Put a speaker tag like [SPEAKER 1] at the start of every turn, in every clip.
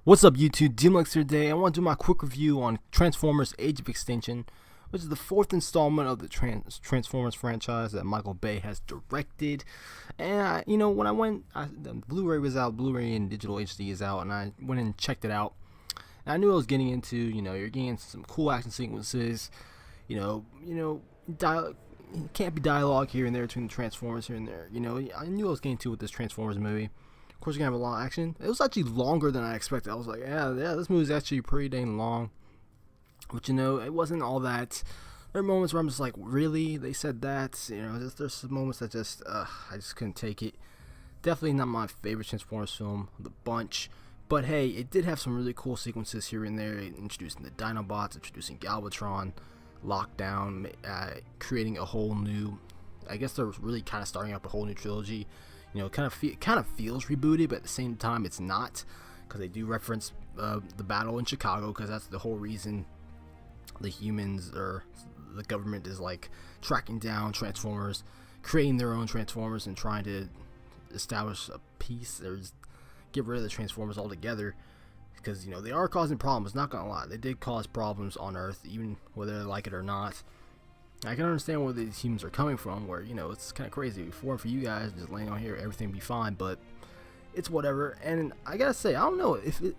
[SPEAKER 1] What's up YouTube, DMLX here today. I want to do my quick review on Transformers Age of Extinction, which is the fourth installment of the Transformers franchise that Michael Bay has directed. And when the Blu-ray was out, Blu-ray and digital HD is out, and I went and checked it out. And I knew I was getting into, you're getting into some cool action sequences, can't be dialogue here and there between the Transformers here and there. I knew I was getting into with this Transformers movie. Of course, you're gonna have a lot of action. It was actually longer than I expected. I was like, yeah, this movie's actually pretty dang long. But it wasn't all that. There are moments where I'm just like, really? They said that? There's some moments that I just couldn't take it. Definitely not my favorite Transformers film, the bunch. But hey, it did have some really cool sequences here and there, introducing the Dinobots, introducing Galvatron, Lockdown, creating a whole new. I guess they're really kind of starting up a whole new trilogy. Kind of feels rebooted, but at the same time it's not, because they do reference the battle in Chicago, because that's the whole reason the humans or the government is like tracking down Transformers, creating their own Transformers, and trying to establish a peace or just get rid of the Transformers altogether, because they are causing problems. Not gonna lie, they did cause problems on Earth, even whether they like it or not. I can understand where these humans are coming from, where, it's kind of crazy. For you guys, just laying on here, everything be fine, but it's whatever. And I gotta say, I don't know,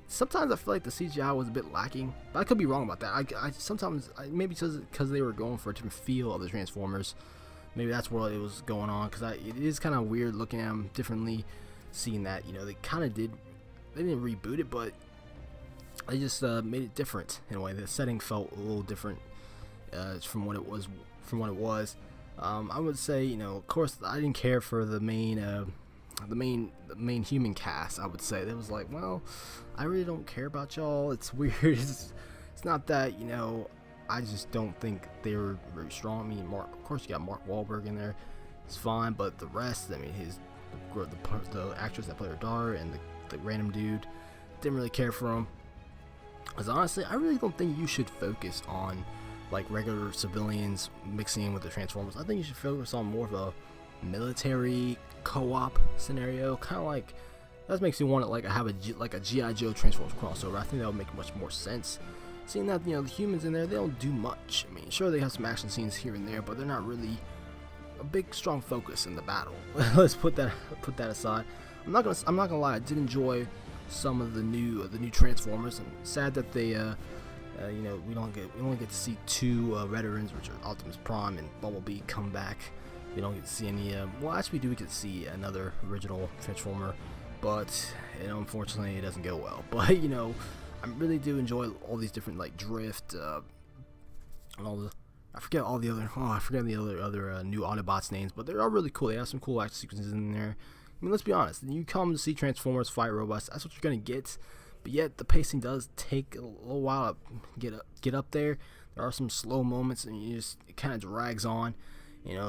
[SPEAKER 1] sometimes I feel like the CGI was a bit lacking, but I could be wrong about that. Sometimes, maybe because they were going for a different feel of the Transformers, maybe that's what it was going on, because it is kind of weird looking at them differently, seeing that, they didn't reboot it, but they just made it different in a way. The setting felt a little different from what it was. I would say, of course, I didn't care for the main human cast. I would say it was like, well, I really don't care about y'all. It's weird. It's not that, I just don't think they were very strong. I mean, of course, you got Mark Wahlberg in there. It's fine, but the rest, I mean, the actress that played her daughter and the random dude, didn't really care for him. Because honestly, I really don't think you should focus on like regular civilians mixing in with the Transformers. I think you should focus on more of a military co-op scenario, kind of like that makes me want to have a G.I. Joe Transformers crossover. I think that would make much more sense. Seeing that the humans in there, they don't do much. I mean, sure, they have some action scenes here and there, but they're not really a big strong focus in the battle. Let's put that aside. I'm not gonna lie, I did enjoy some of the new Transformers, and sad that they we only get to see two veterans, which are Optimus Prime and Bumblebee, come back. We don't get to see any. Well, actually, we do get to see another original Transformer, but unfortunately, it doesn't go well. But I really do enjoy all these different Drift and all the. I forget the other new Autobots names, but they're all really cool. They have some cool action sequences in there. I mean, let's be honest. You come to see Transformers fight robots, that's what you're gonna get. But yet the pacing does take a little while to get up there. There are some slow moments, and it kind of drags on.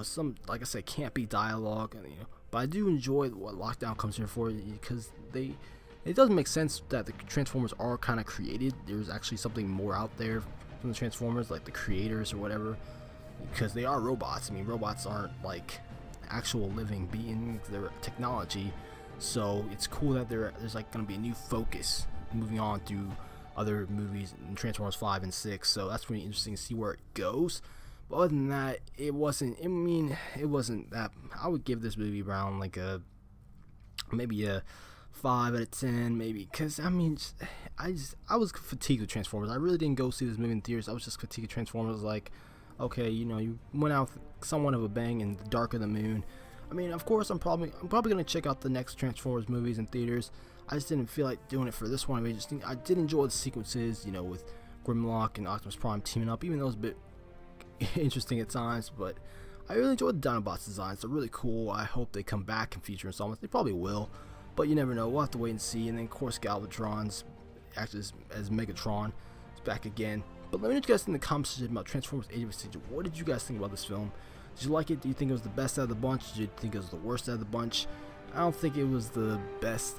[SPEAKER 1] Some, like I said, can't be dialogue. And, but I do enjoy what Lockdown comes here for, because it does make sense that the Transformers are kind of created. There's actually something more out there from the Transformers, like the creators or whatever, because they are robots. I mean, robots aren't like actual living beings; they're technology. So it's cool that there's going to be a new focus moving on through other movies in Transformers 5 and 6, so that's really interesting to see where it goes. But other than that, it wasn't that. I would give this movie around maybe a 5 out of 10, maybe, because I was fatigued with Transformers. I really didn't go see this movie in theaters. I was just fatigued with Transformers. Like, okay, you went out with somewhat of a bang in the Dark of the Moon. I mean, of course, I'm probably gonna check out the next Transformers movies in theaters. I just didn't feel like doing it for this one. I did enjoy the sequences, with Grimlock and Optimus Prime teaming up, even though it was a bit interesting at times. But I really enjoyed the Dinobots designs. They're really cool. I hope they come back in future installments. They probably will, but you never know. We'll have to wait and see. And then, of course, Galvatron's acted as Megatron is back again. But let me know what you guys think in the comments section about Transformers Age of Extinction. What did you guys think about this film? Did you like it? Do you think it was the best out of the bunch? Did you think it was the worst out of the bunch? I don't think it was the best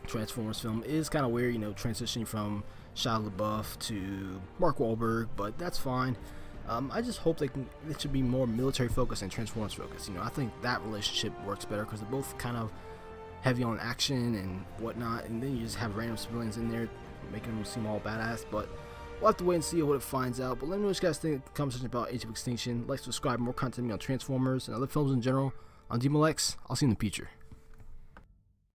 [SPEAKER 1] Transformers film. It is kind of weird, transitioning from Shia LaBeouf to Mark Wahlberg, but that's fine. I just hope it should be more military focused and Transformers focused. I think that relationship works better, because they both kind of heavy on action and whatnot, and then you just have random civilians in there making them seem all badass. But we'll have to wait and see what it finds out. But let me know what you guys think in the comment section about Age of Extinction. Like, subscribe, more content on Transformers and other films in general on DMLX. I'll see you in the future.